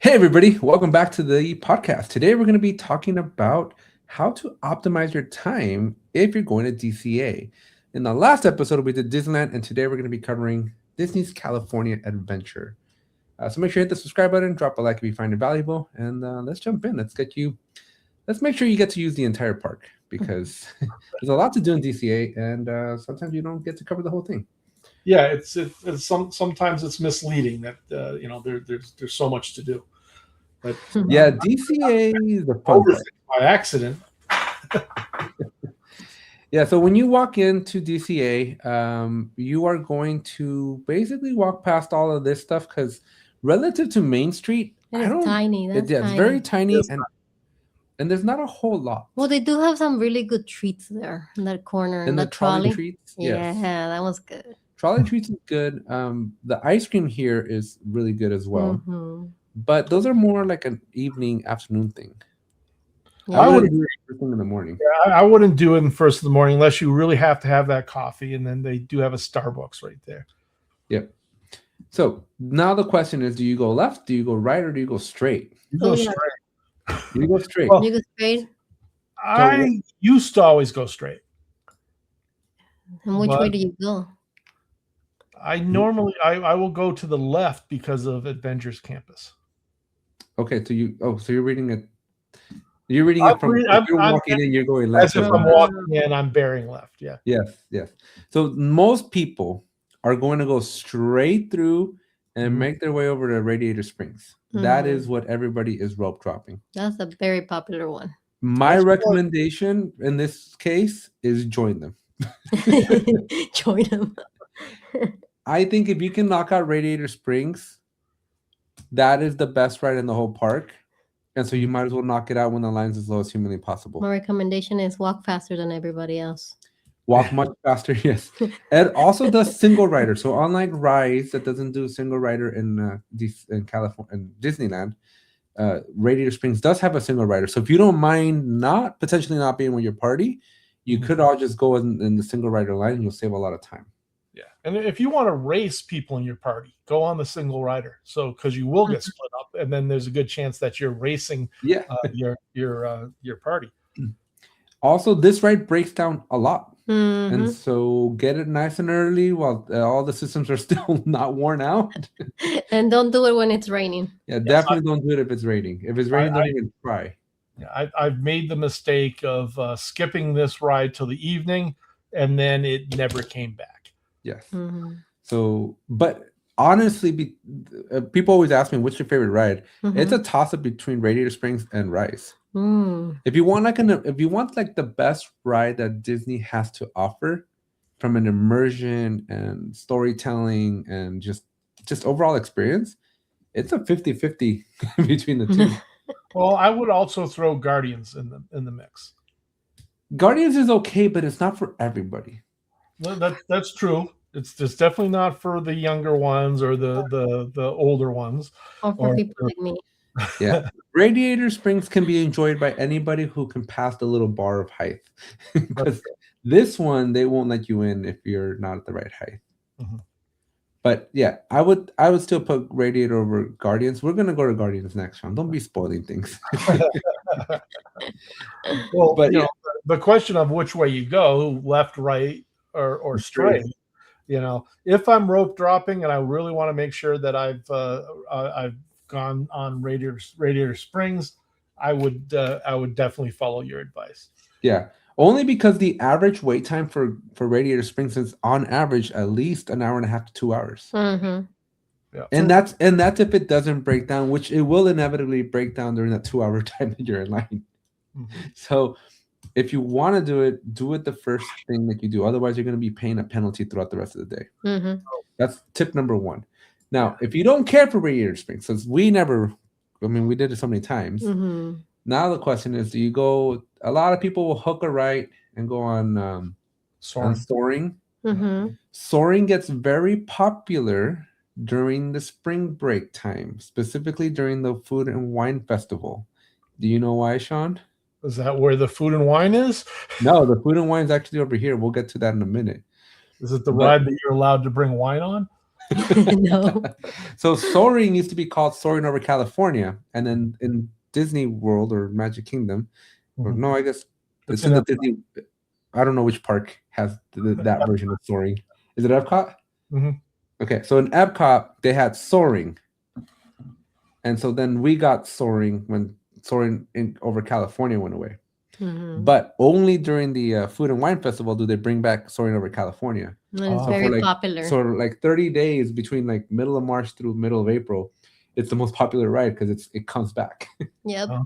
Hey, everybody, welcome back to the podcast. Today, we're going to be talking about how to optimize your time if you're going to DCA. In the last episode, we did Disneyland, and today we're going to be covering Disney's California Adventure. So make sure you hit the subscribe button, drop a like if you find it valuable, and let's jump in. Let's make sure you get to use the entire park because there's a lot to do in DCA, and sometimes you don't get to cover the whole thing. Yeah, sometimes it's misleading that there's so much to do. But Yeah, DCA is the fun part. By accident. Yeah, so when you walk into DCA, you are going to basically walk past all of this stuff because relative to Main Street, It's tiny. it's tiny. very tiny, Yes. and there's not a whole lot. Well, they do have some really good treats there in that corner. And In the the trolley. treats, Yeah, yes. that was good. Trolley treats is good. The ice cream here is really good as well. Mhm. But those are more like an evening, afternoon thing. Yeah. I wouldn't do it first thing in the morning. I wouldn't do it in first of the morning unless you really have to have that coffee, and then they do have a Starbucks right there. Yep. So now the question is: do you go left? Do you go right? Or do you go straight? You go Yeah. straight. You go straight. Well, You go straight. I used to always go straight. And which way but- do you go? I normally I will go to the left because of Adventures Campus. Okay, so you're reading it. You're reading it from. If you're walking in, you're going left. As if I'm walking in, I'm bearing left. Yeah. Yes. So most people are going to go straight through and Mhm. make their way over to Radiator Springs. That is what everybody is rope dropping. That's a very popular one. My That's what- recommendation in this case is join them. Join them. I think if you can knock out Radiator Springs, that is the best ride in the whole park. And so you might as well knock it out when the line's as low as humanly possible. My recommendation is walk faster than everybody else. Walk much faster, yes. And also does single rider. So unlike Rise, that doesn't do single rider in California and Disneyland, Radiator Springs does have a single rider. So if you don't mind potentially not being with your party, you could all just go in the single rider line and you'll save a lot of time. Yeah, and if you want to race people in your party, go on the single rider. So because you will get split up, and then there's a good chance that you're racing Yeah. your party. Also, this ride breaks down a lot. Mhm. And so get it nice and early while all the systems are still not worn out. And don't do it when it's raining. Yeah, definitely don't do it if it's raining. If it's raining, don't even try. Yeah, I've made the mistake of skipping this ride till the evening, and then it never came back. Yes. Mhm. So, but honestly, people always ask me, what's your favorite ride? It's Mhm. a toss up between Radiator Springs and Rise. Mm. If you want the best ride that Disney has to offer from an immersion and storytelling and just overall experience, it's a 50-50 between the two. Well, I would also throw Guardians in the mix. Guardians is okay, but it's not for everybody. That's true. It's definitely not for the younger ones or the older ones. Or for Or- people like me. Yeah. Radiator Springs can be enjoyed by anybody who can pass the little bar of height. Because this one, they won't let you in if you're not at the right height. Mhm. But yeah, I would still put Radiator over Guardians. We're gonna go to Guardians next, Sean. Don't be spoiling things. Well, But you yeah. know, the question of which way you go, left, right, or straight. If I'm rope dropping and I really want to make sure that I've gone on Radiator Springs, I would definitely follow your advice. Yeah. Only because the average wait time for Radiator Springs is on average at least an hour and a half to 2 hours. Mhm. Yeah. And that's if it doesn't break down, which it will inevitably break down during that 2 hour time that you're in line. Mhm. So if you want to do it the first thing that you do. Otherwise, you're going to be paying a penalty throughout the rest of the day. Mhm. That's tip number one. Now, if you don't care for Radiator Springs, since we did it so many times. Mhm. Now the question is, do you go? A lot of people will hook a right and go on soaring. Mhm. Soaring gets very popular during the spring break time, specifically during the Food and Wine Festival. Do you know why, Sean? Is that where the food and wine is? No, the Food and Wine is actually over here. We'll get to that in a minute. Is it the ride that you're allowed to bring wine on? No. So soaring used to be called soaring over California, and then in Disney World or Magic Kingdom, or no, I guess it's in the Disney. I don't know which park has that version of soaring. Is it Epcot? Mm-hmm. Okay, so in Epcot they had soaring, and so then we got soaring when soaring over California went away. Mhm. But only during the Food and Wine Festival do they bring back soaring over California. And it's So very for like, popular. So like 30 days between like middle of March through middle of April, it's the most popular ride because it comes back. Yep. Oh.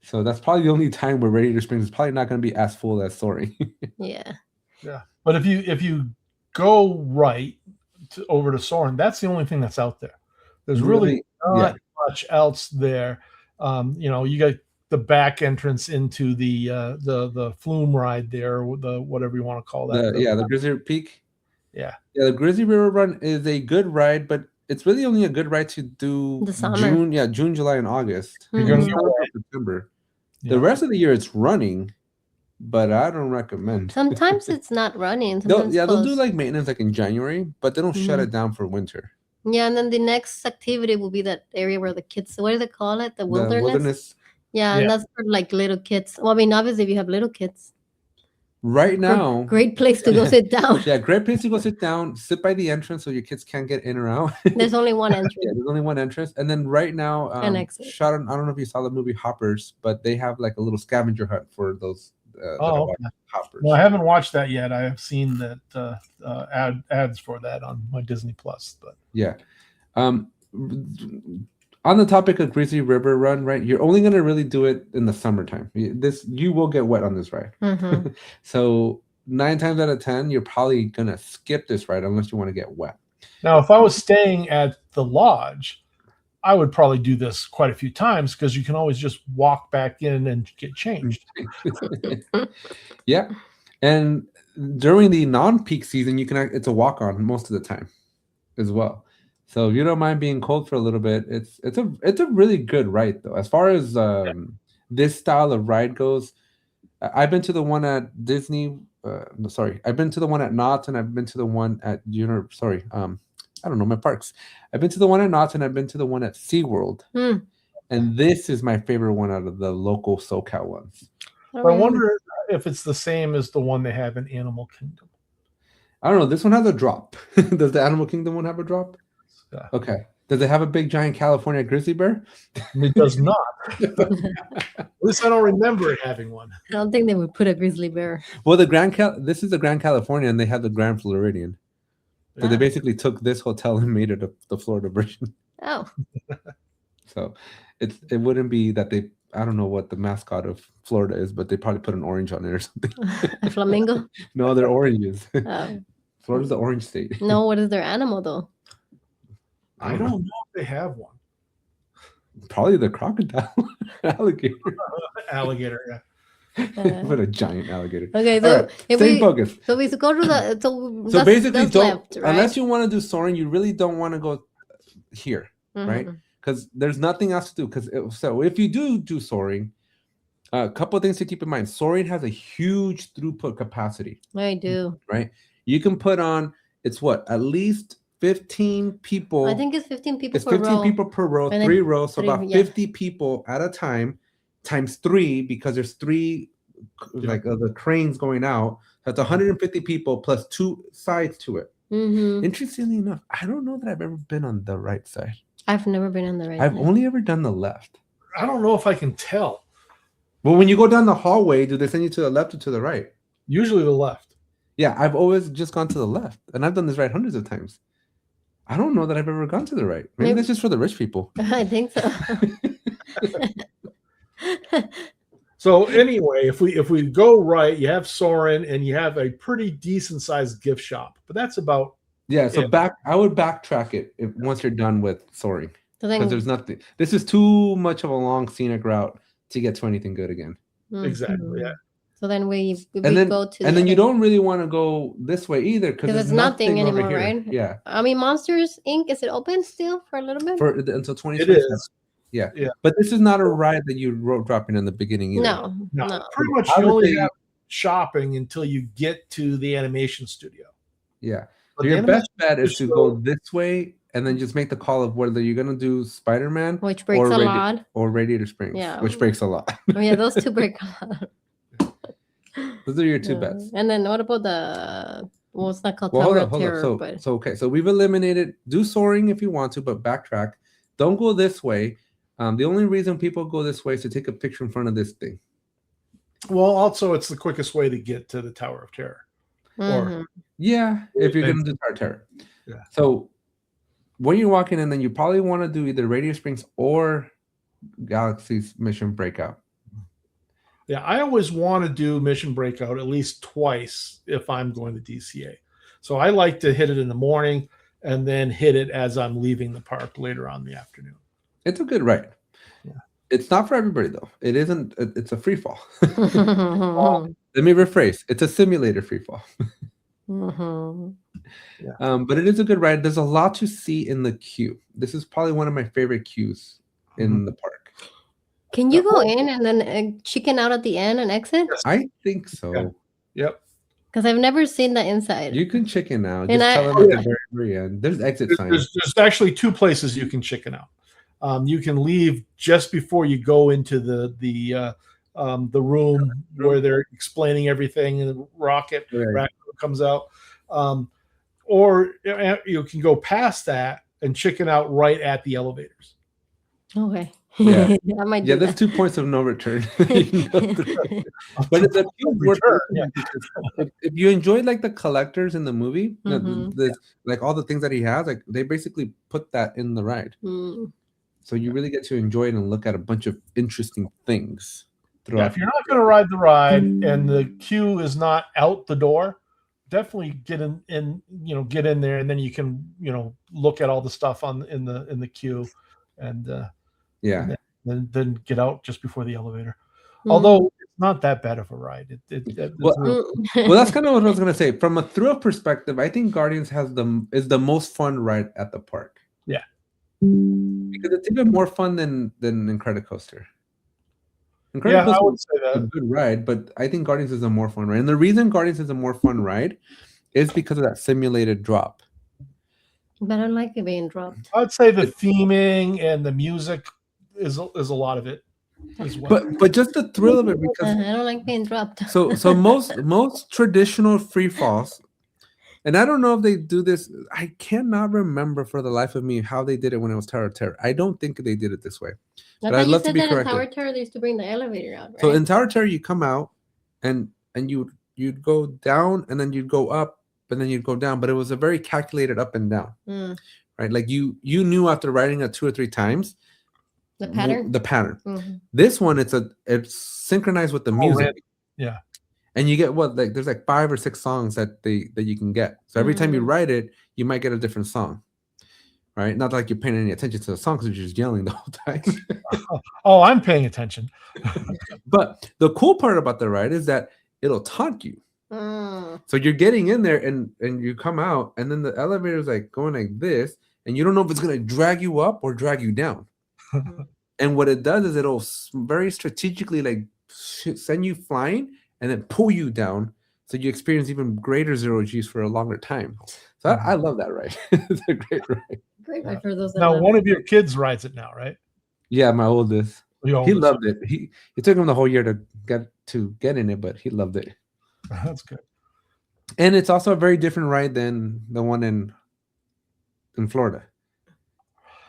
So that's probably the only time where Radiator Springs is probably not going to be as full as soaring. Yeah. Yeah, but if you go right over to Soaring, that's the only thing that's out there. There's really not much else there. You got the back entrance into the flume ride there, the whatever you want to call that. The Grizzly Peak. Yeah, the Grizzly River Run is a good ride, but it's really only a good ride to do The summer. June, July, and August. Mhm. You're It's gonna not get until September. Yeah. The rest of the year it's running, but I don't recommend. Sometimes it's not running. They'll Sometimes do like maintenance like in January, but they don't shut Mhm. it down for winter. Yeah, and then the next activity will be that area where the kids, what do they call it? The wilderness? Yeah, and Yeah. that's for like little kids. Well, I mean, obviously, if you have little kids, Right now, great place to go sit down. yeah, great place to go sit down, sit by the entrance so your kids can't get in or out. There's only one entrance. Yeah, there's only one entrance, and then right now, An exit. I don't know if you saw the movie Hoppers, but they have like a little scavenger hunt for those. Okay. Hoppers. No, I haven't watched that yet. I have seen that ads for that on my Disney Plus. But yeah, on the topic of Grizzly River Run, right? You're only gonna really do it in the summertime. You will get wet on this ride. Mhm. So 9 times out of 10, you're probably gonna skip this ride unless you want to get wet. now, if I was staying at the lodge, I would probably do this quite a few times because you can always just walk back in and get changed. Yeah, and during the non-peak season, it's a walk-on most of the time, as well. So if you don't mind being cold for a little bit, it's a really good ride though. As far as this style of ride goes, I've been to the one at Disney. I've been to the one at Knott's, and I've been to the one at I don't know my parks. I've been to the one at Knott's, and I've been to the one at SeaWorld. Hmm. And this is my favorite one out of the local SoCal ones. But I wonder if it's the same as the one they have in Animal Kingdom. I don't know. This one has a drop. Does the Animal Kingdom one have a drop? Yeah. Okay. Does it have a big giant California grizzly bear? It does not. At least I don't remember it having one. I don't think they would put a grizzly bear. Well, this is the Grand California, and they have the Grand Floridian. So they basically took this hotel and made it the Florida version. Oh. So it wouldn't be that they, I don't know what the mascot of Florida is, but they probably put an orange on it or something. A flamingo? No, they're oranges. Oh. Florida's the orange state. No, what is their animal though? I don't know if they have one. Probably the crocodile. Alligator. Alligator, yeah. What a giant alligator. Okay, so right, if stay we focused. so we go to the So basically, that's don't left, right? unless you want to do soaring, you really don't want to go here, right? Mhm. Because there's nothing else to do. So if you do soaring, a couple of things to keep in mind. Soaring has a huge throughput capacity, I do. right? You can put on at least 15 people. I think it's 15 people It's per 15 row. people per row, And then 3 rows, so three, about yeah. 50 people at a time, times 3 because there's 3 the cranes going out. That's 150 people plus 2 sides to it. Mhm. Interestingly enough, I don't know that I've ever been on the right side. I've never been on the right I've side. only ever done the left. I don't know if I can tell. Well, when you go down the hallway, do they send you to the left or to the right? Usually the left. Yeah, I've always just gone to the left, and I've done this ride hundreds of times. I don't know that I've ever gone to the right. Maybe that's just for the rich people. I think so. So anyway, if we go right, you have Soarin' and you have a pretty decent sized gift shop, but that's about So I would backtrack it once you're done with soaring, So because then, there's nothing. This is too much of a long scenic route to get to anything good again. exactly, yeah. So then we And then go to and then you don't really want to go this way either because there's there's nothing over anymore, here. right? Yeah, I mean, Monsters Inc. Is it open still for a little bit? until 20. It is. Yeah. Yeah. But this is not a ride that you road dropping in the beginning either. No. Pretty much I you would only say- have shopping until you get to the animation studio. Yeah. But Your the best animation bet is is to so- go this way and then just make the call of whether you're gonna do Spider-Man Which breaks a lot. or Radiator Springs, Yeah. which breaks a lot. Oh, yeah, those two break a lot. Those are your two Yeah. bets. And then what about the well, it's not called Well, Tower hold of up. Terror, but So okay. So we've eliminated do soaring if you want to, but backtrack. Don't go this way. The only reason people go this way is to take a picture in front of this thing. Well, also it's the quickest way to get to the Tower of Terror. Mhm. Yeah, if you're gonna do Tower of Terror. Yeah. So when you're walking in, then you probably want to do either Radiator Springs or Galaxy's Mission Breakout. Yeah, I always want to do Mission Breakout at least twice if I'm going to DCA. So I like to hit it in the morning and then hit it as I'm leaving the park later on in the afternoon. It's a good ride. Yeah. It's not for everybody though. It isn't. It's a free fall. Mhm. Let me rephrase. It's a simulator free fall. Mhm. But it is a good ride. There's a lot to see in the queue. This is probably one of my favorite queues in the park. Can you go in and then chicken out at the end and exit? I think so. Yeah. Yep. Because I've never seen the inside. You can chicken out. And Just I- tell them at the very, very end. There's exit signs. There's actually two places you can chicken out. You can leave just before you go into the room where they're explaining everything, and the rocket comes out, or you can go past that and chicken out right at the elevators. Okay. Yeah. I might Yeah, do there's that. 2 points of no return. You can go through. But it's a queue worth looking at because if you enjoyed like the collectors in the movie, like all the things that he has, like they basically put that in the ride. Mm. So you really get to enjoy it and look at a bunch of interesting things. Yeah, if you're not going to ride the ride and the queue is not out the door, definitely get in there, and then you can look at all the stuff in the queue, and then get out just before the elevator. Although it's not that bad of a ride. Well, that's kind of what I was gonna say. From a thrill perspective, I think Guardians is the most fun ride at the park. Yeah, because it's even more fun than Incredicoaster. Yeah, I would say a that. good ride, but I think Guardians is a more fun ride. And the reason Guardians is a more fun ride is because of that simulated drop. But I don't like it being dropped. I'd say the theming and the music is a lot of it as well. But just the thrill of it, because I don't like being dropped. so most traditional free falls, and I don't know if they do this. I cannot remember for the life of me how they did it when it was Tower of Terror. I don't think they did it this way. But I'd love to be corrected. In Tower of Terror, they used to bring the elevator out, right? So in Tower of Terror, you come out and you'd go down and then you'd go up and then you'd go down, but it was a very calculated up and down, right? Like you knew after riding it 2 or 3 times the pattern. Mm-hmm. This one, it's synchronized with the music. Yeah. And you get there's like 5 or 6 songs that you can get. So every time you ride it, you might get a different song. Right? Not like you're paying any attention to the song because you're just yelling the whole time. Oh, I'm paying attention. But the cool part about the ride is that it'll taunt you. So you're getting in there and you come out, and then the elevator's like going like this, and you don't know if it's gonna drag you up or drag you down. And what it does is it'll very strategically like send you flying and then pull you down, so you experience even greater zero G's for a longer time. So I love that ride. It's a great ride. Great ride for those that Now, love one it. of your kids rides it now, right? Yeah, my oldest. Your He oldest. loved it. It took him the whole year to get in it, but he loved it. That's good. And it's also a very different ride than the one in Florida.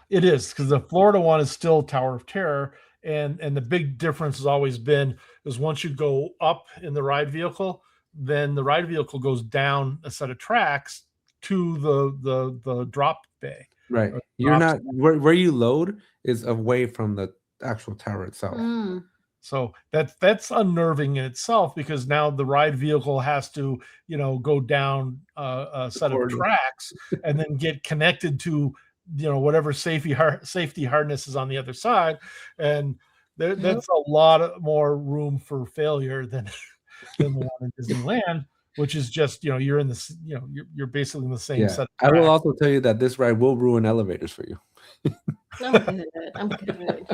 It is, because the Florida one is still Tower of Terror, and the big difference has always been is once you go up in the ride vehicle, then the ride vehicle goes down a set of tracks to the drop bay. Right. You're not where you load is away from the actual tower itself. So that's unnerving in itself, because now the ride vehicle has to go down a set of tracks and then get connected to whatever safety harness is on the other side, and that's a lot more room for failure than the one in Disneyland, which is just you're in this you're basically in the same set of tracks. I will also tell you that this ride will ruin elevators for you. I'm good.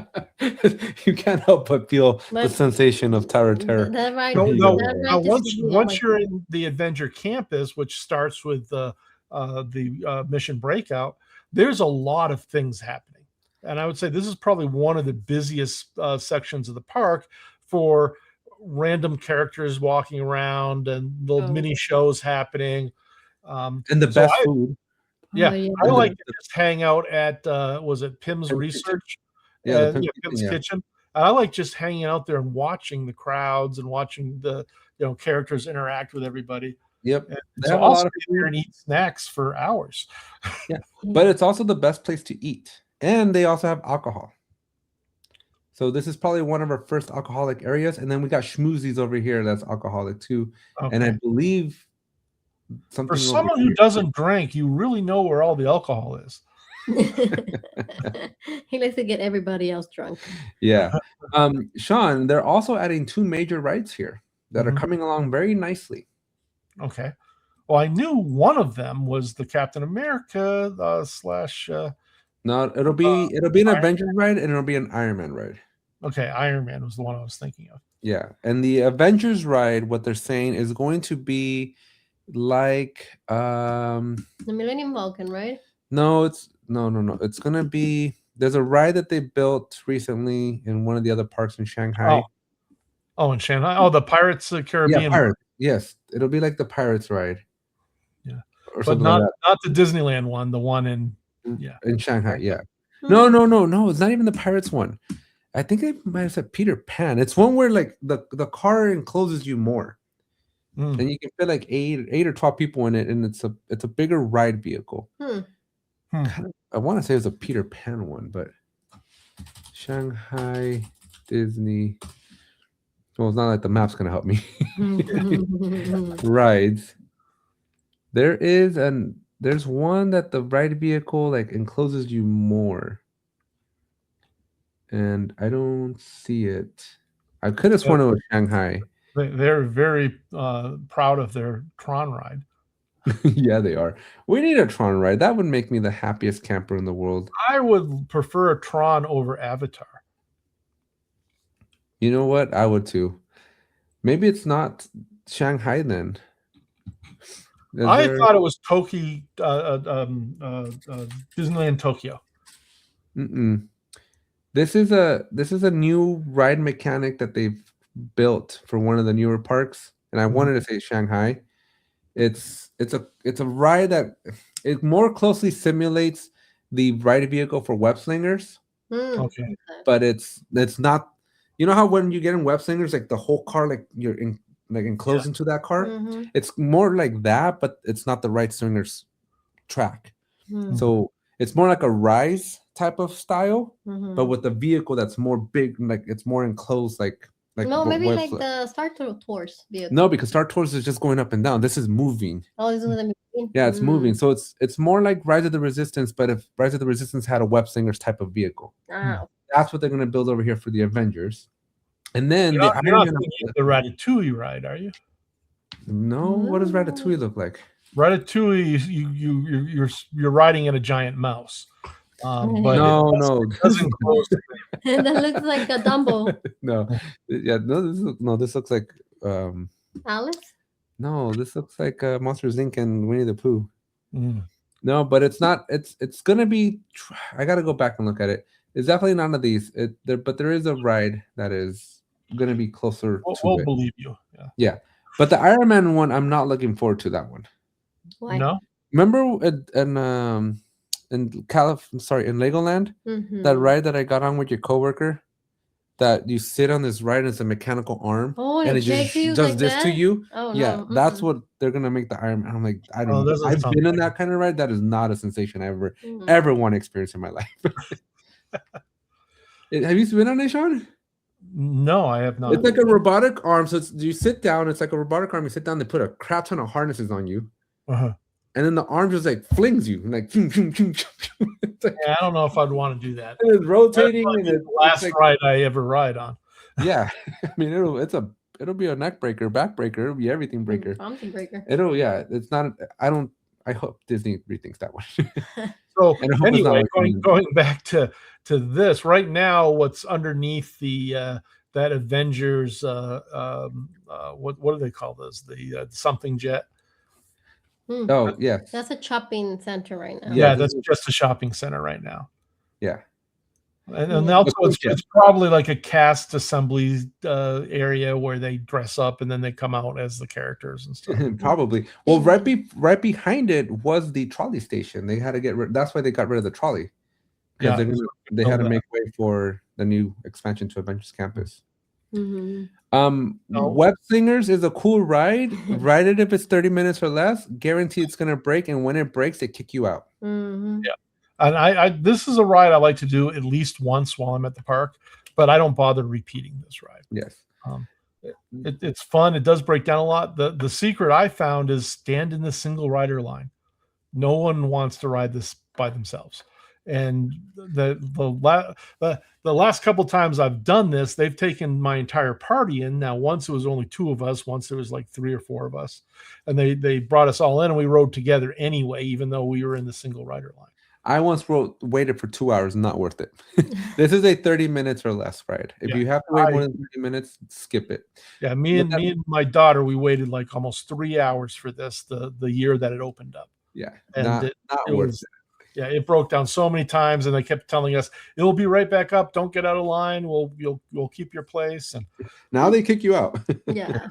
You can't help but feel the sensation of Tower of Terror. Once you're in the Adventure Campus, which starts with the Mission Breakout, there's a lot of things happening. And I would say this is probably one of the busiest sections of the park for random characters walking around and little mini shows happening. And the best food. Yeah, I like to just hang out at was it Pim's Research? Yeah, Pim's Kitchen. I like just hanging out there and watching the crowds and watching the characters interact with everybody. Yep, they have a lot of food and eat snacks for hours. Yeah, but it's also the best place to eat, and they also have alcohol. So this is probably one of our first alcoholic areas, and then we got schmoozies over here that's alcoholic too. Okay. And I believe something for someone who doesn't drink, you really know where all the alcohol is. He likes to get everybody else drunk. Yeah. Sean, they're also adding 2 major rides here that are coming along very nicely. Okay. Well, I knew one of them was the Captain America / No, it'll be an Avengers ride, and it'll be an Iron Man ride. Okay, Iron Man was the one I was thinking of. Yeah, and the Avengers ride, what they're saying is going to be like the Millennium Falcon, right? No, it's no. It's gonna be, there's a ride that they built recently in one of the other parks in Shanghai. Oh, in Shanghai. Oh, the Pirates of the Caribbean. Yeah, Pirates. Yes, it'll be like the Pirates ride. Yeah, but not the Disneyland one. The one in Shanghai. Yeah. No. It's not even the Pirates one. I think they might have said Peter Pan. It's one where like the car encloses you more, and you can fit like 8 or 12 people in it, and it's a bigger ride vehicle. I want to say it was a Peter Pan one, but Shanghai Disney. Well, it's not like the map's gonna help me. Rides. There's one that the ride vehicle like encloses you more, and I don't see it. I could have sworn it was Shanghai. They're very proud of their Tron ride. Yeah, they are. We need a Tron ride. That would make me the happiest camper in the world. I would prefer a Tron over Avatar. You know what? I would too. Maybe it's not Shanghai then. I thought it was Tokyo, Disneyland Tokyo. This is a new ride mechanic that they've built for one of the newer parks, and I wanted to say Shanghai. It's a ride that it more closely simulates the ride vehicle for web slingers. Okay, but it's not. You know how when you get in web slingers, like the whole car, like you're enclosed into that car. It's more like that, but it's not the right swingers track. So it's more like a rise type of style, but with the vehicle that's more big, like it's more enclosed, like no, maybe like the Star Tours vehicle. No, because Star Tours is just going up and down. This is moving. Oh, this is moving. Yeah, it's moving. So it's more like Rise of the Resistance, but if Rise of the Resistance had a web slingers type of vehicle. That's what they're going to build over here for the Avengers. And then you're not the Ratatouille ride, are you? No. What does Ratatouille look like? Ratatouille, you're riding in a giant mouse. But no, it doesn't close. That looks like a Dumbo. This looks like Alice. No, this looks like Monsters Inc. and Winnie the Pooh. No, but it's not. It's gonna be. I gotta go back and look at it. It's definitely none of these. But there is a ride that is gonna be closer. We'll believe you. Yeah, but the Iron Man one, I'm not looking forward to that one. Why? No. Remember in Legoland, that ride that I got on with your coworker, that you sit on this ride and it's a mechanical arm, and it just does like this to you. Oh, yeah, that's what they're gonna make the Iron Man. I'm like, I don't know. I've been on that kind of ride. That is not a sensation I ever want to experience in my life. Have you been on it, Sean? No, I have not. It's like a robotic arm. So you sit down. It's like a robotic arm. You sit down. They put a crap ton of harnesses on you. And then the arm just like flings you, like, I don't know if I'd want to do that. It's rotating. And it's the last ride I ever ride on. Yeah, I mean it'll be a neck breaker, back breaker. It'll be everything breaker. Something breaker. It's not. I hope Disney rethinks that one. So anyway, going back to this right now, what's underneath the that Avengers? What do they call those? The something jet. Oh, yes. That's a shopping center right now. Yeah, that's just a shopping center right now. Yeah. And also it's probably like a cast assembly area where they dress up and then they come out as the characters and stuff. Probably. Well, right behind it was the trolley station. They had to get rid. That's why they got rid of the trolley, because they had to make way for the new expansion to Adventures Campus. Web Slingers is a cool ride. Ride it if it's 30 minutes or less. Guarantee it's gonna break, and when it breaks, they kick you out. Yeah. And I this is a ride I like to do at least once while I'm at the park, but I don't bother repeating this ride. Yes. It's fun. It does break down a lot. The secret I found is stand in the single rider line. No one wants to ride this by themselves. And the last couple times I've done this, they've taken my entire party in. Now, once it was only 2 of us, once it was like 3 or 4 of us, and they brought us all in, and we rode together anyway, even though we were in the single rider line. I once waited for 2 hours, not worth it. This is a 30 minutes or less ride. If you have to wait more than 30 minutes, skip it. Yeah, me and my daughter, we waited like almost 3 hours for this the year that it opened up. Yeah, and not worth it. Yeah, it broke down so many times, and they kept telling us it'll be right back up. Don't get out of line. You'll keep your place. And now they kick you out. Yeah.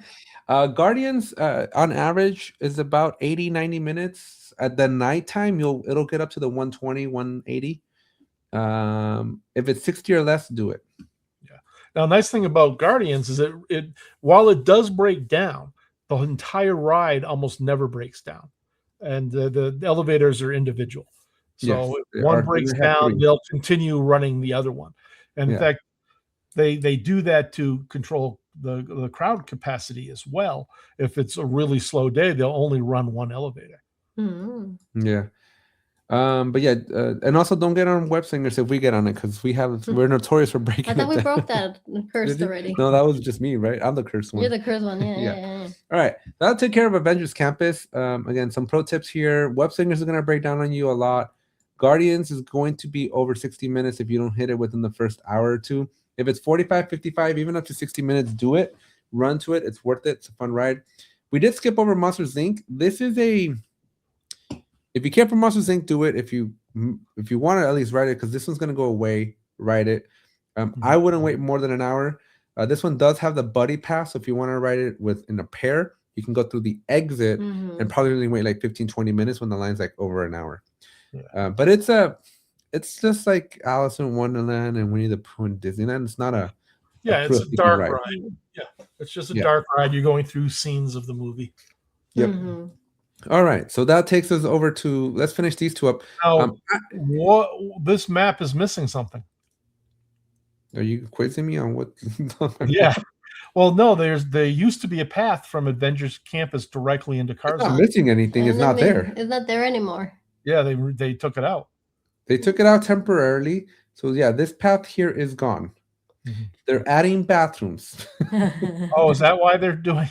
Guardians on average is about 80-90 minutes. At the nighttime, it'll get up to the 120, 180. If it's 60 or less, do it. Yeah. Now, nice thing about Guardians is it while it does break down, the entire ride almost never breaks down, and the elevators are individual. So if one breaks down, they'll continue running the other one. And in fact, they do that to control the crowd capacity as well. If it's a really slow day, they'll only run one elevator. Yeah. But yeah, and also don't get on Web Slingers if we get on it, because we're notorious for breaking. I thought we broke that curse already. No, that was just me, right? I'm the cursed one. You're the cursed one, yeah. All right, that'll take care of Avengers Campus. Again, some pro tips here. Web Slingers is going to break down on you a lot. Guardians is going to be over 60 minutes if you don't hit it within the first hour or two. If it's 45, 55, even up to 60 minutes, do it. Run to it. It's worth it. It's a fun ride. We did skip over Monsters Inc. This is if you care for Monsters Inc., do it. If you want to at least ride it, because this one's going to go away, ride it. I wouldn't wait more than an hour. This one does have the buddy pass. So if you want to ride it in a pair, you can go through the exit and probably only wait like 15, 20 minutes when the line's like over an hour. Yeah. But it's just like Alice in Wonderland and Winnie the Pooh and Disneyland. It's not it's a dark ride. Yeah, it's just a dark ride. You're going through scenes of the movie. Yep. All right, so that takes us over to, let's finish these two up. Now, this map is missing something. Are you quizzing me on what? Yeah. Well, no, there used to be a path from Adventures Campus directly into Cars. It's not missing anything. It's not there. It's not there anymore. Yeah, they took it out. They took it out temporarily. So yeah, this path here is gone. They're adding bathrooms. Oh, is that why they're doing?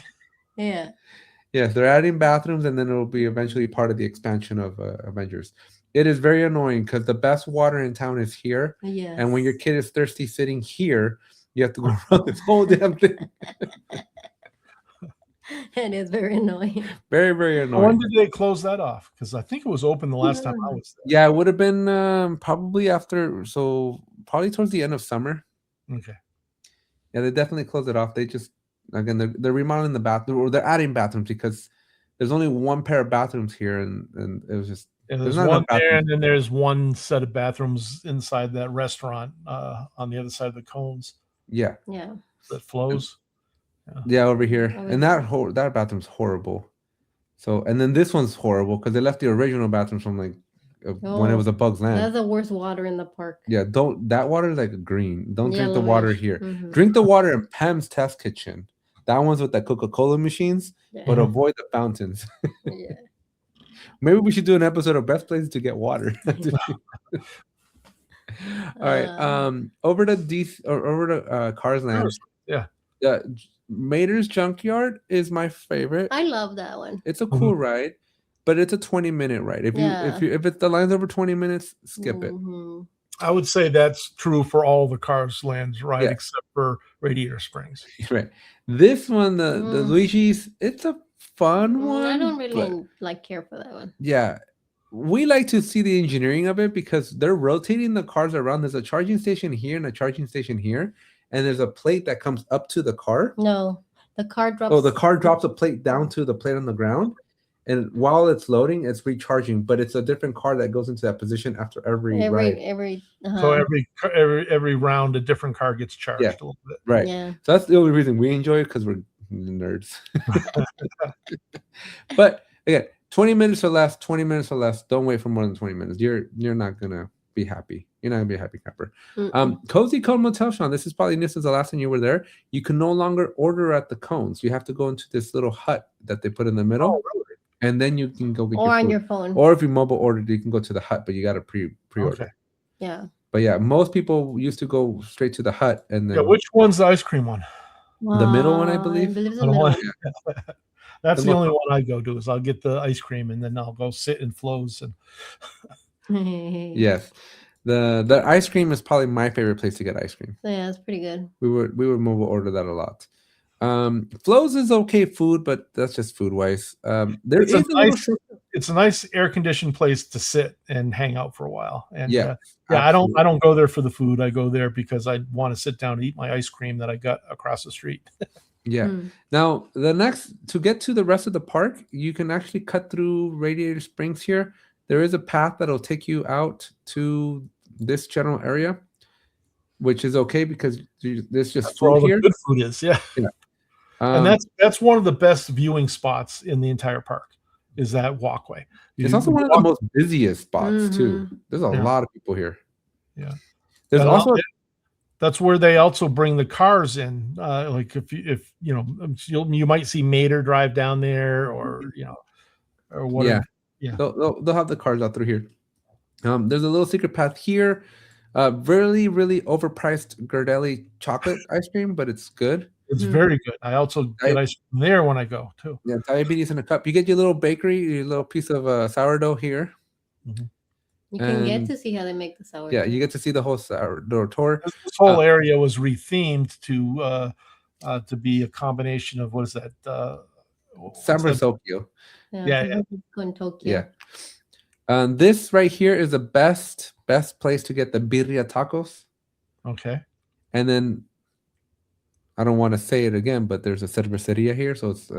Yeah. Yes, they're adding bathrooms, and then it'll be eventually part of the expansion of Avengers. It is very annoying because the best water in town is here. Yes. And when your kid is thirsty sitting here, you have to go around this whole damn thing. It is very annoying. Very, very annoying. When did they close that off? Because I think it was open the last time I was there. Yeah, it would have been probably towards the end of summer. Okay. Yeah, they definitely closed it off. They just, again, they're remodeling the bathroom, or they're adding bathrooms, because there's only one pair of bathrooms here, and it was just there's one there, and then there's one set of bathrooms inside that restaurant on the other side of the cones. Yeah. That flows. Yeah, over here, and that bathroom's horrible. So, and then this one's horrible because they left the original bathroom from like when it was a Bug's Land. That's the worst water in the park. Yeah, that water is like green. Don't drink the water here. Drink the water in Pam's Test Kitchen. That one's with the Coca-Cola machines, but avoid the fountains. Yeah. Maybe we should do an episode of best places to get water. All right. Over to Cars Land. Yeah. Mater's Junkyard is my favorite. I love that one. It's a cool ride, but it's a 20-minute ride. If the line's over 20 minutes, skip it. I would say that's true for all the Cars Lands, right? Except for Radiator Springs. Right. This one, the Luigi's, it's a fun one. I don't really like care for that one. Yeah, we like to see the engineering of it because they're rotating the cars around. There's a charging station here and a charging station here, and there's a plate that comes up to the car. No, the car drops. Oh, the car drops a plate down to the plate on the ground, and while it's loading, it's recharging. But it's a different car that goes into that position after every ride. So every round, a different car gets charged a little bit. Right. Yeah. So that's the only reason we enjoy it, because we're nerds. But again, 20 minutes or less, 20 minutes or less. Don't wait for more than 20 minutes. You're not gonna be happy. You're not gonna be a happy camper. Cozy Cone Motel, Sean. This is the last time you were there. You can no longer order at the cones. You have to go into this little hut that they put in the middle. Oh, really? And then you can go get or your on food. your phone. Or if you mobile ordered, you can go to the hut, but you got to pre-order. Okay. Yeah. But yeah, most people used to go straight to the hut and then. Yeah, which one's the ice cream one? The middle one, I believe. the middle. That's the only one I go to. Is I'll get the ice cream and then I'll go sit in flows and. Yes, the ice cream is probably my favorite place to get ice cream. Yeah, it's pretty good. We would mobile order that a lot. Flows is okay food, but that's just food wise. It's a nice air conditioned place to sit and hang out for a while. And I don't go there for the food. I go there because I want to sit down and eat my ice cream that I got across the street. Yeah. Now to get to the rest of the park, you can actually cut through Radiator Springs here. There is a path that'll take you out to this general area, which is okay because there's just food here. Good food is, yeah. And that's one of the best viewing spots in the entire park. Is that walkway? It's also one of the most busiest spots too. There's a lot of people here. Yeah. There's also that's where they also bring the cars in. Like if you might see Mater drive down there or whatever. Yeah. They'll have the cars out through here. There's a little secret path here. Really, really overpriced Gardelli chocolate ice cream, but it's good. It's very good. I also get ice cream there when I go too. Yeah, diabetes in a cup. You get your little bakery, your little piece of sourdough here. You can get to see how they make the sourdough. Yeah, you get to see the whole sourdough tour. This whole area was rethemed to be a combination of what is that? San Francisco. Yeah. This right here is the best place to get the birria tacos. Okay. And then I don't want to say it again, but there's a cerveceria here. So it's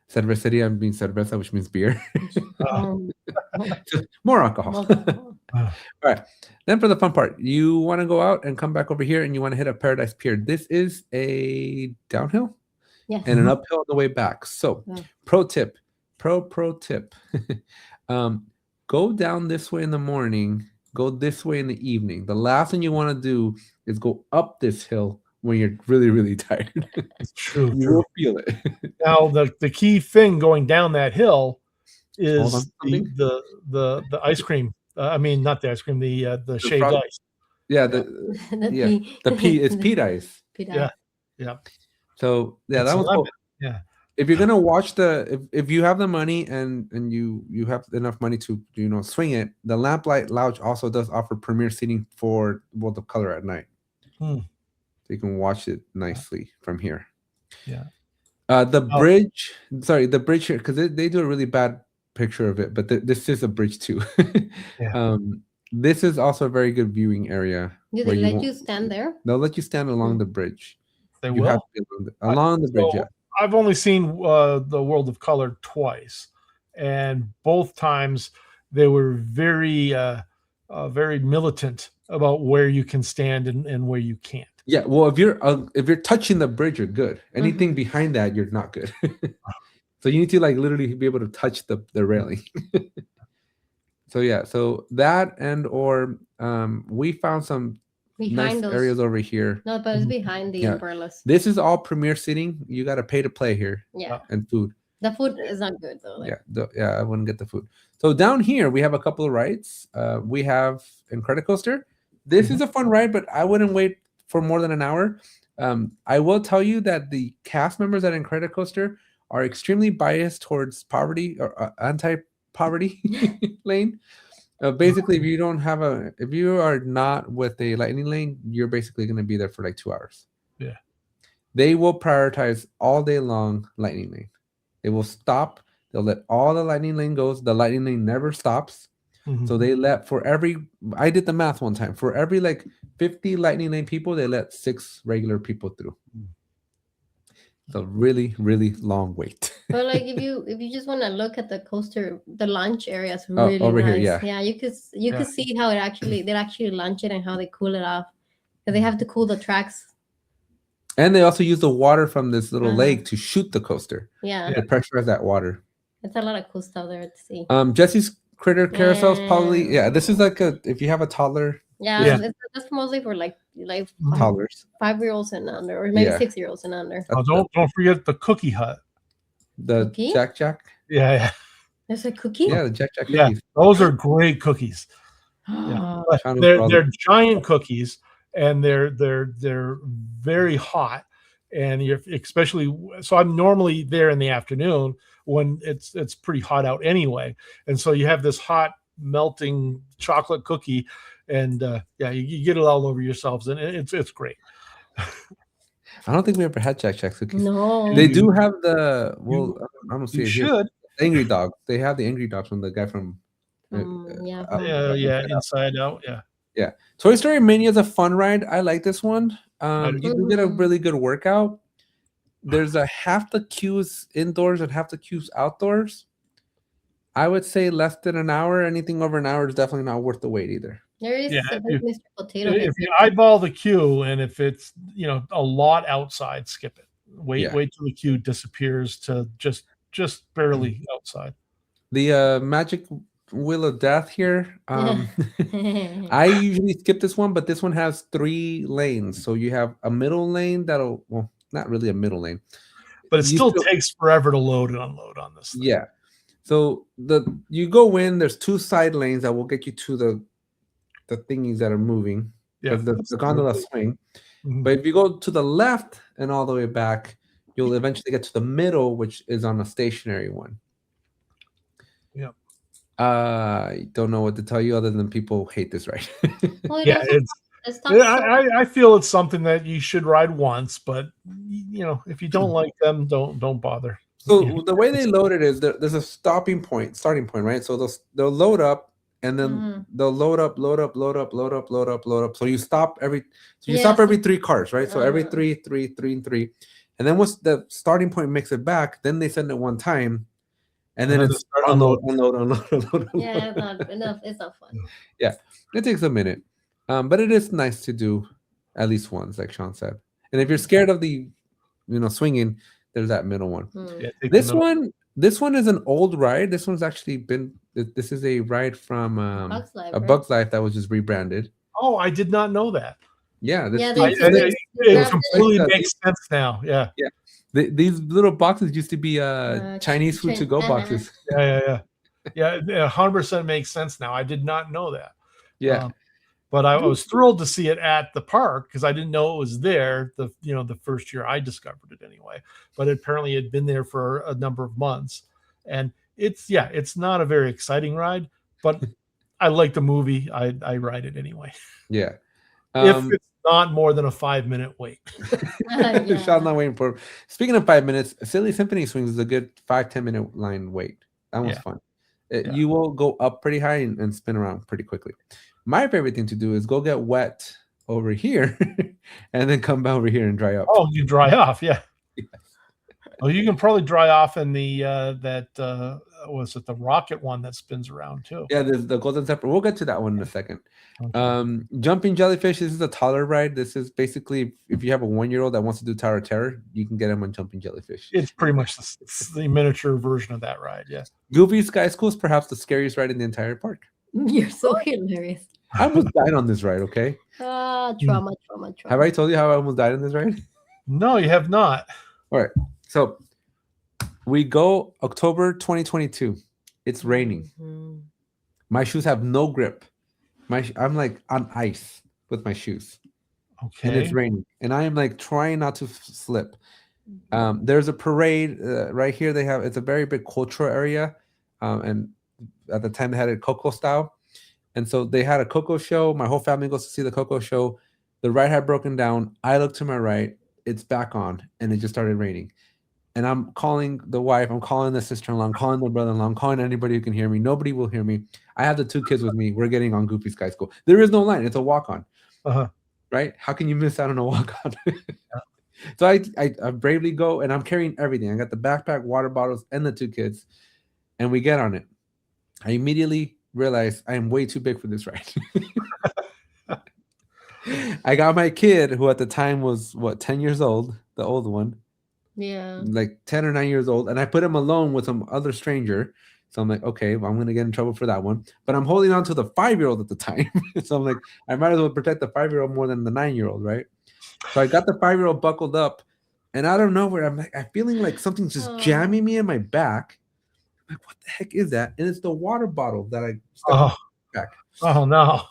cerveceria means cerveza, which means beer. More alcohol. All right. Then for the fun part, you want to go out and come back over here and you want to hit up Paradise Pier. This is a downhill and an uphill on the way back. So pro tip. Go down this way in the morning, go this way in the evening. The last thing you want to do is go up this hill when you're really, really tired. It's true. You will feel it. Now, the key thing going down that hill is the ice cream. I mean, not the ice cream, the shaved ice. Yeah, it's peat ice. Yeah. So that one's cool. Yeah. If you're gonna watch if you have the money and you have enough money to swing it, the Lamplight Lounge also does offer premier seating for World of Color at night. So you can watch it nicely from here. Yeah. The bridge here, because they do a really bad picture of it, but this is a bridge too. This is also a very good viewing area. Do they let you stand there? They'll let you stand along the bridge. They will have to be along the bridge. Yeah. I've only seen the World of Color twice, and both times they were very militant about where you can stand and where you can't. Yeah, well, if you're touching the bridge, you're good. Anything behind that, you're not good. So you need to literally be able to touch the railing. So that or we found some nice areas over here. No, but it's behind the umbrellas. This is all premier seating. You got to pay to play here. Yeah. And food. The food is not good though. I wouldn't get the food. So down here we have a couple of rides. We have Incredicoaster. This is a fun ride, but I wouldn't wait for more than an hour. I will tell you that the cast members at Incredicoaster are extremely biased towards poverty or anti-poverty lane. Basically, if you are not with a lightning lane, you're basically going to be there for 2 hours. Yeah. They will prioritize all day long lightning lane. They will stop. They'll let all the lightning lane goes. The lightning lane never stops. Mhm. So they let for every, I did the math one time, for every like 50 lightning lane people, they let 6 regular people through. It's a really, really long wait. But like if you just want to look at the coaster, the launch area is Oh, really over here, nice. yeah. Yeah, you could Yeah. see how they actually launch it and how they cool it off. Because they have to cool the tracks. And they also use the water from this little Uh-huh. lake to shoot the coaster. Yeah. They pressurize that water. It's a lot of cool stuff there to see. Jesse's Critter Carousel is probably, Yeah. this is like if you have a toddler, Yeah, Yeah. that's mostly for like Mhm. toddlers. 5-year-olds and under, or maybe Yeah. 6-year-olds and under. Oh, don't forget the Cookie Hut. The Cookie? Jack Jack. Yeah. There's a cookie. Yeah, the Jack Jack Yeah. cookies. Those are great cookies. Yeah. But Shout out to all they're the- giant cookies, and they're very hot. And you're especially, so I'm normally there in the afternoon when it's pretty hot out anyway, and so you have this hot melting chocolate cookie, and you get it all over yourselves, and it's great. I don't think we ever had Jack Jack cookies. No. They You- do have the I don't see You it here. should. Angry Dogs. They have the Angry Dogs from the guy from Yeah. Inside Out. Yeah. Toy Story Mania is a fun ride. I like this one. You do get a Mhm. really good workout. There's a half the queues indoors and half the queues outdoors. I would say less than an hour. Anything over an hour is definitely not worth the wait either. There is Yeah, I think Mr. Potato If Head. you eyeball the queue, and if it's a lot outside, skip it. Wait till the queue disappears to just barely outside. The Magic Wheel of Death here. I usually skip this one, but this one has 3 lanes. So you have a middle lane not really a middle lane, but it still takes forever to load and unload on this thing. Yeah. So you go in, there's 2 side lanes that will get you to the thingies that are moving. Yeah, the gondola swing. Mhm. But if you go to the left and all the way back, you'll eventually get to the middle, which is on a stationary one. Yeah. I don't know what to tell you other than people hate this ride. Well, Yeah, I feel it's something that you should ride once, but if you don't like them, don't bother. So the way they load it is there's a starting point, right? So they'll load up, and then they'll load up. So you stop every 3 cars, right? So every 3, and 3. And then once the starting point makes it back, then they send it one time, and then it's unload. Yeah, it's not fun. Yeah, it takes a minute, but it is nice to do at least once, like Sean said. And if you're scared of the, swinging, there's that middle one. Yeah, This one is an old ride. This one's actually been. This is a ride from Bug's Life that was just rebranded. Oh, I did not know that. Yeah, it completely makes sense now. Yeah. These little boxes used to be Chinese food to go boxes. Yeah. 100% makes sense now. I did not know that. Yeah. But I was thrilled to see it at the park because I didn't know it was there the first year I discovered it anyway. But apparently it had been there for a number of months. And it's not a very exciting ride, but I like the movie. I ride it anyway. Yeah. If it's not more than a 5-minute wait. Sean's not waiting for. Speaking of 5 minutes, Silly Symphony Swings is a good 5-10 minute line wait. That one's fun. You will go up pretty high and spin around pretty quickly. My favorite thing to do is go get wet over here and then come back over here and dry up. Oh, you dry off, yeah. Well, you can probably dry off in the was it the rocket one that spins around too? Yeah, there's the Golden Zephyr. We'll get to that one in a second. Okay. Jumping Jellyfish. This is a toddler ride. This is basically if you have a 1-year-old that wants to do Tower of Terror, you can get him on Jumping Jellyfish. It's pretty much the miniature version of that ride. Yeah. Goofy Sky School is perhaps the scariest ride in the entire park. You're so hilarious. I almost died on this ride. Okay. Trauma. Have I told you how I almost died on this ride? No, you have not. All right. So we go October 2022. It's raining. Mm-hmm. My shoes have no grip. I'm like on ice with my shoes. Okay. And it's raining. And I am like trying not to slip. There's a parade right here. It's a very big cultural area. And at the time they had it Coco style. And so they had a Coco show. My whole family goes to see the Coco show. The ride had broken down. I look to my right. It's back on. And it just started raining. and I'm calling the wife, I'm calling the sister-in-law, I'm calling the brother-in-law, I'm calling anybody who can hear me. Nobody will hear me. I have the 2 kids with me. We're getting on Goofy Sky School. There is no line. It's a walk-on. Right? How can you miss out on a walk-on? So I bravely go, and I'm carrying everything. I got the backpack, water bottles, and the 2 kids, and we get on it. I immediately realized I am way too big for this ride. I got my kid, who at the time was 10 years old, the old one. Yeah. Like 10 or 9 years old, and I put him alone with some other stranger. So I'm like, okay, well, I'm gonna get in trouble for that one. But I'm holding on to the 5-year-old at the time. So I'm like, I might as well protect the 5-year-old more than the 9-year-old, right? So I got the 5-year-old buckled up, and out of nowhere, I'm feeling like something's just jamming me in my back. I'm like, what the heck is that? And it's the water bottle that I stuck in my back. Oh no.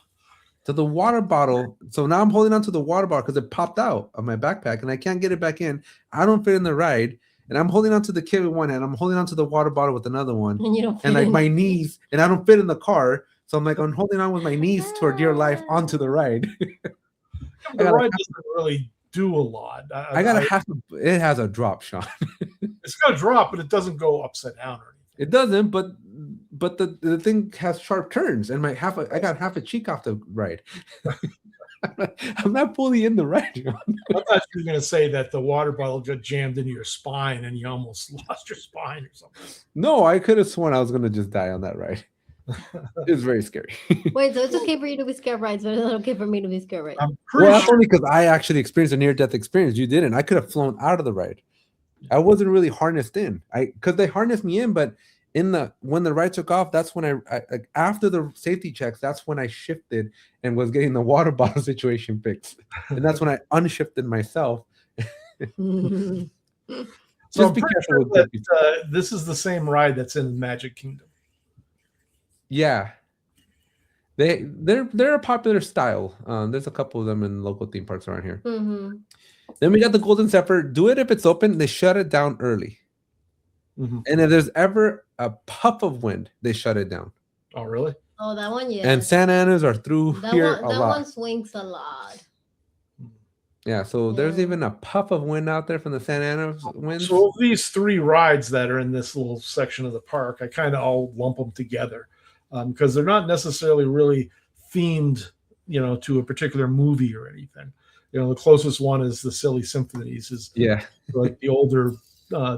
So the water bottle, so now I'm holding on to the water bottle because it popped out of my backpack and I can't get it back in. I don't fit in the ride. And I'm holding on to the kid with one hand. I'm holding on to the water bottle with another one. And you don't fit and like in. my knees, and I don't fit in the car. So I'm like, I'm holding on with my knees to our dear life onto the ride. The ride doesn't really do a lot. It has a drop, Sean. It's got a drop, but it doesn't go upside down or anything. It doesn't, but the thing has sharp turns, and I got half a cheek off the ride. I'm not fully in the ride. I thought you were going to say that the water bottle got jammed into your spine and you almost lost your spine or something. No, I could have sworn I was going to just die on that ride. It was very scary. Wait, so it's okay for you to be scared rides, but it's not okay for me to be scared rides. That's only because I actually experienced a near-death experience. You didn't. I could have flown out of the ride. I wasn't really harnessed in. Because they harnessed me in, but when the ride took off, that's when I after the safety checks, that's when I shifted and was getting the water bottle situation fixed, and that's when I unshifted myself. So just be careful with that. This is the same ride that's in Magic Kingdom. Yeah, they're a popular style. There's a couple of them in local theme parks around here. Mm-hmm. Then we got the Golden Zephyr. Do it if it's open. They shut it down early. Mm-hmm. And if there's ever a puff of wind, they shut it down. Oh, really? Oh, that one, yeah. And Santa Anas are through here a lot. That one swings a lot. Yeah, so there's even a puff of wind out there from the Santa Ana winds. So these 3 rides that are in this little section of the park, I kind of all lump them together because they're not necessarily really themed, to a particular movie or anything. The closest one is the Silly Symphonies, like the older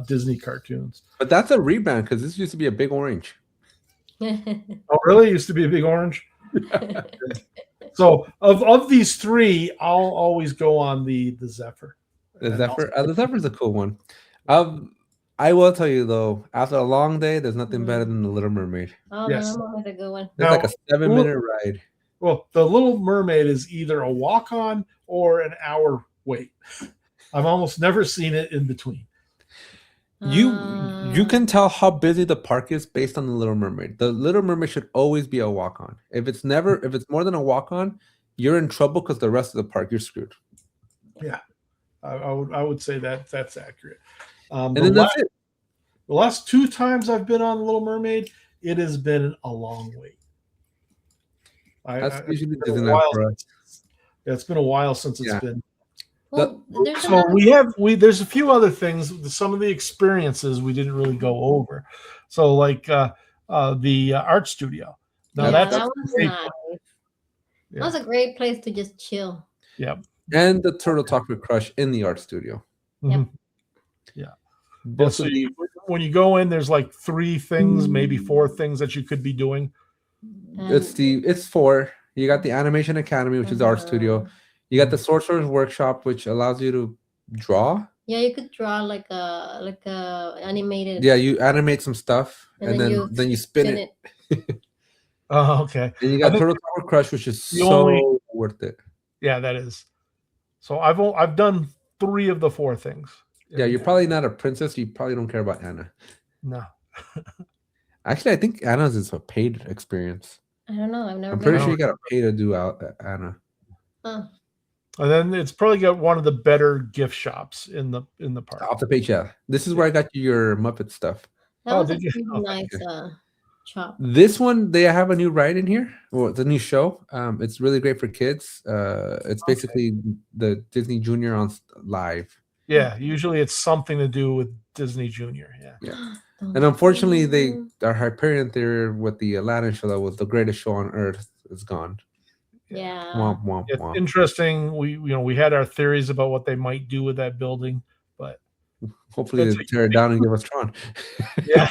Disney cartoons. But that's a rebrand because this used to be a big orange. Oh, really? It used to be a big orange? So of these 3, I'll always go on the Zephyr. The Zephyr's a cool one. I will tell you though, after a long day, there's nothing better than the Little Mermaid. Oh, yes. The Little Mermaid's a good one. It's like a 7-minute ride. Well, the Little Mermaid is either a walk-on or an hour wait. I've almost never seen it in between. You can tell how busy the park is based on the Little Mermaid. The Little Mermaid should always be a walk-on. If it's more than a walk-on, you're in trouble because the rest of the park you're screwed. Yeah, I would say that's accurate. And then that's it. The last 2 times I've been on Little Mermaid, it has been a long wait. That's usually Disneyland for us. It's been a while since it's been. Well, there's a few other things. Some of the experiences we didn't really go over. So like the art studio. Now that was nice. That was a great place to just chill. Yeah. And the Turtle Talk with Crush in the art studio. Mm-hmm. Yeah. So when you go in, there's like 3 things, maybe 4 things that you could be doing. It's 4. You got the Animation Academy, which is the art studio. You got the Sorcerer's Workshop, which allows you to draw. Yeah, you could draw like a animated. Yeah, you animate some stuff, and then you spin it. Oh, okay. And you got Turtle Talk with Crush, which is so worth it. Yeah, that is. So I've done 3 of the 4 things. Yeah, you're probably not a princess. You probably don't care about Anna. No. Actually, I think Anna's is a paid experience. I don't know. I'm pretty sure you got to pay to do Anna. Oh. And then it's probably got one of the better gift shops in the park. Off the page, yeah. This is where I got you your Muppet stuff. That was a pretty nice shop. This one, they have a new ride in here. Well, it's a new show. It's really great for kids. It's basically the Disney Junior on live. Yeah, usually it's something to do with Disney Junior. Yeah. Yeah. And unfortunately, our Hyperion theory with the Aladdin show that was the greatest show on earth is gone. Yeah. Womp, womp, It's womp. interesting. We had our theories about what they might do with that building, but hopefully they tear it down and give us Tron. Yeah.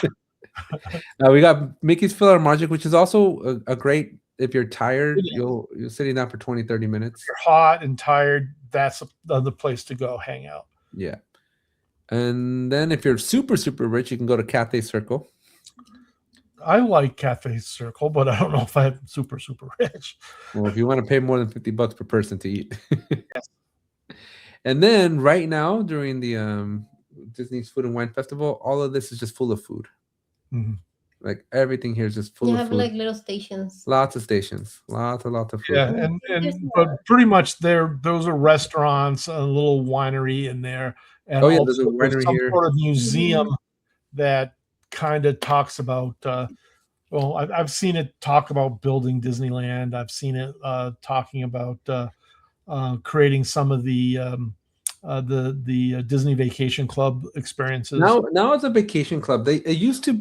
We got Mickey's Philharmonic, which is also a great. If you're tired, you're sitting down for 20, 30 minutes. You're hot and tired. That's the place to go hang out. Yeah. And then if you're super, super rich, you can go to Cathay Circle. I like Cafe Circle, but I don't know if I'm super, super rich. Well, if you want to pay more than $50 per person to eat. Yes. And then right now, during the Disney's Food and Wine Festival, all of this is just full of food. Mm-hmm. Like everything here is just full of food. You have like little stations. Lots of stations. Lots of food. Yeah, but pretty much those are restaurants, a little winery in there, and there's a winery some here. sort of museum that kind of talks about. Well, I've seen it talk about building Disneyland. I've seen it talking about creating some of the Disney Vacation Club experiences. Now it's a vacation club. They used to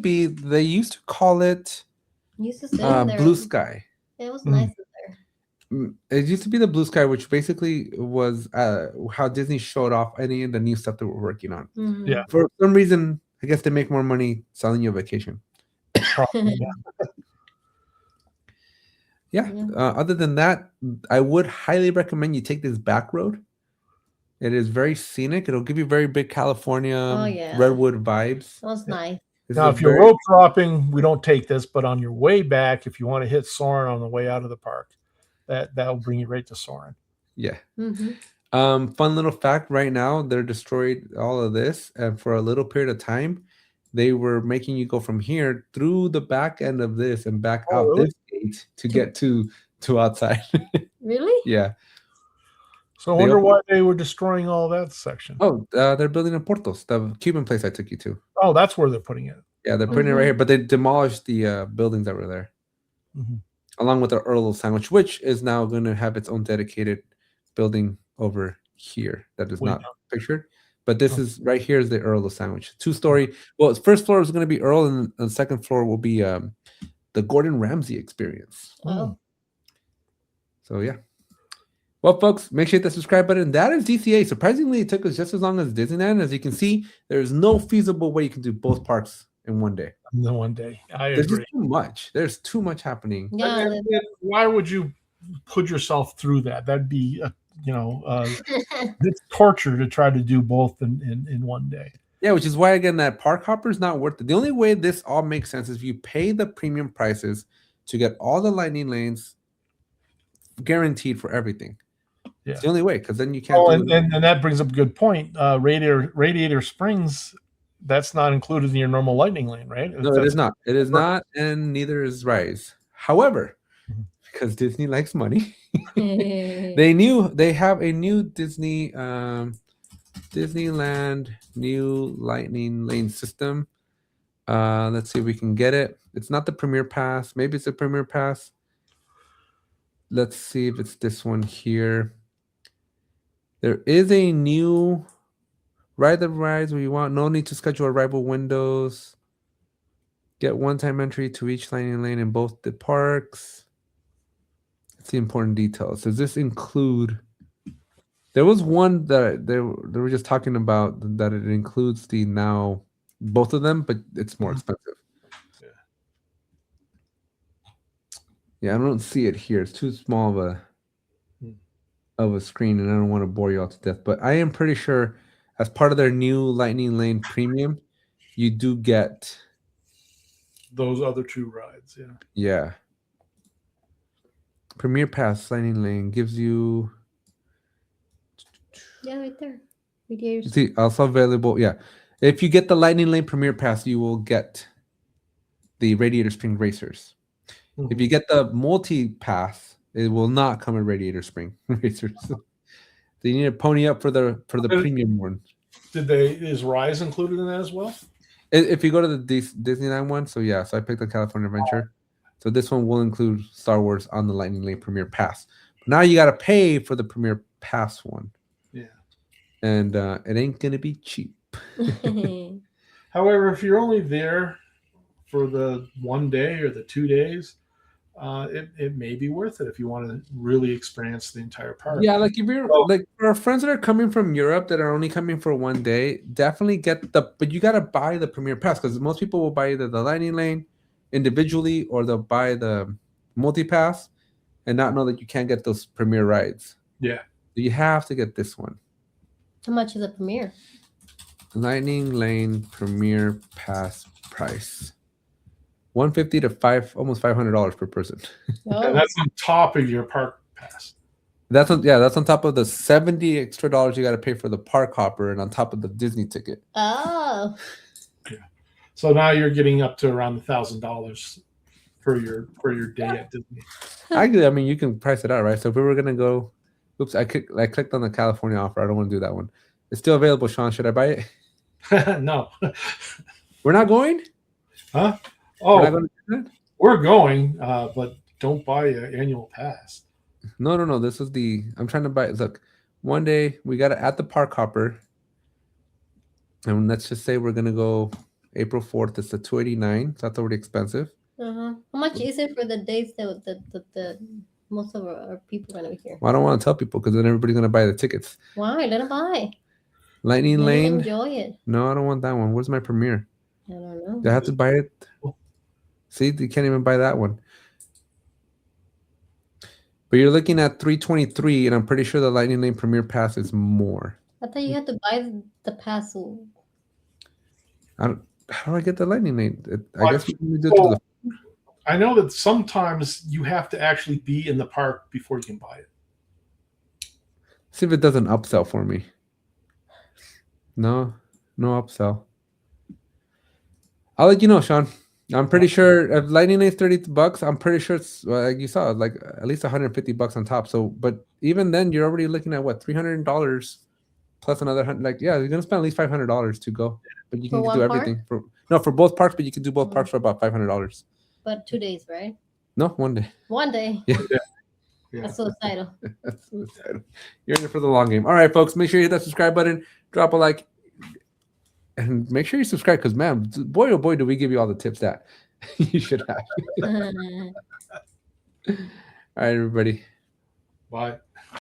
call it Blue Sky. It was nice there. It used to be the Blue Sky, which basically was how Disney showed off any of the new stuff that we're working on. Mm-hmm. Yeah. For some reason, I guess they make more money selling you a vacation. Yeah. Other than that, I would highly recommend you take this back road. It is very scenic. It'll give you very big California redwood vibes. That was nice. Now, if you're rope dropping, we don't take this, but on your way back, if you want to hit Soarin' on the way out of the park, that'll bring you right to Soarin'. Yeah. Mm-hmm. Fun little fact: right now, they're destroyed all of this, and for a little period of time, they were making you go from here through the back end of this and back out really? this gate to get to outside. Really? Yeah. So I wonder why they were destroying all that section. Oh, they're building in Portos, the Cuban place I took you to. Oh, that's where they're putting it. Yeah, they're putting it right here, but they demolished the buildings that were there, along with the Earl of Sandwich, which is now going to have its own dedicated building over here that is not pictured. But this is right here is the Earl of Sandwich, 2-story. Well, its first floor is going to be Earl, and the second floor will be the Gordon Ramsay experience. Oh. So yeah. Well, folks, make sure you hit the subscribe button. That is DCA. Surprisingly, it took us just as long as Disneyland. As you can see, there's no feasible way you can do both parks in one day. No, one day. There's just too much. There's too much happening. Yeah. Why would you put yourself through that? That'd be, it's torture to try to do both in one day. Yeah, which is why, again, that park hopper is not worth it. The only way this all makes sense is if you pay the premium prices to get all the lightning lanes guaranteed for everything. Yeah. It's the only way, because then you can't. Oh, and that brings up a good point. Radiator Springs, that's not included in your normal lightning lane, right? No, it is not. It is not, and neither is Rise. However, because Disney likes money, they have a new Disneyland new lightning lane system. Let's see if we can get it. It's not the Premier Pass. Maybe it's a Premier Pass. Let's see if it's this one here. There is a new Ride the Rides where you want no need to schedule arrival windows. Get one-time entry to each lightning lane in both the parks. That's the important details. Does this include? There was one that they were just talking about that it includes the now both of them, but it's more expensive. Yeah, I don't see it here. It's too small of a screen, and I don't want to bore you all to death. But I am pretty sure, as part of their new Lightning Lane Premium, you do get those other two rides. Yeah. Yeah. Premier Pass Lightning Lane gives you. Yeah, right there. Radiators. See, also available. Yeah, if you get the Lightning Lane Premier Pass, you will get the Radiator Spring Racers. If you get the multi pass, it will not come with Radiator Spring Racers. So you need to pony up for the premium one. Is Rise included in that as well? If you go to the Disneyland one, so yeah, so I picked the California Adventure. So this one will include Star Wars on the Lightning Lane Premier Pass. Now you got to pay for the Premier Pass one. Yeah. and it ain't gonna be cheap. However, if you're only there for the 1 day or the 2 days, it may be worth it if you want to really experience the entire park. Yeah, like if you're like for our friends that are coming from Europe that are only coming for 1 day, definitely but you gotta buy the Premier Pass because most people will buy either the Lightning Lane individually or they'll buy the multi pass and not know that you can't get those Premier rides. Yeah. You have to get this one. How much is a Premier? Lightning Lane Premier Pass price. $150 to almost $500 per person. Oh. And that's on top of your park pass. That's on top of the $70 extra you got to pay for the park hopper and on top of the Disney ticket. Oh. Yeah. So now you're getting up to around $1,000 for your day at Disney. Actually, I mean you can price it out, right? So if we were gonna go, oops, I clicked on the California offer. I don't want to do that one. It's still available, Sean. Should I buy it? No. We're not going? Huh? Oh, we're going, but don't buy an annual pass. No. This is I'm trying to buy it. Look, 1 day we got it at the park hopper. And let's just say we're going to go April 4th. It's the $289. So that's already expensive. How much is it for the days that the most of our people are going to be here? Well, I don't want to tell people because then everybody's going to buy the tickets. Why? Let them buy. Lightning Lane. Enjoy it. No, I don't want that one. Where's my Premiere? I don't know. Do I have to buy it? See, you can't even buy that one. But you're looking at $323, and I'm pretty sure the Lightning Lane Premier Pass is more. I thought you had to buy the pass. How do I get the Lightning Lane? I guess we can do it to the. I know that sometimes you have to actually be in the park before you can buy it. See if it does an upsell for me. No upsell. I'll let you know, Sean. I'm pretty sure if Lightning Lane's $30, I'm pretty sure it's like you saw, like at least $150 on top. So, but even then, you're already looking at what, $300 plus another $100. Like, yeah, you're gonna spend at least $500 to go. But you can do everything for both parks. But you can do both parks for about $500. But 2 days, right? No, 1 day. 1 day. Yeah. That's suicidal. That's suicidal. You're in it for the long game. All right, folks. Make sure you hit that subscribe button. Drop a like. And make sure you subscribe because, man, boy, oh boy, do we give you all the tips that you should have. All right, everybody. Bye.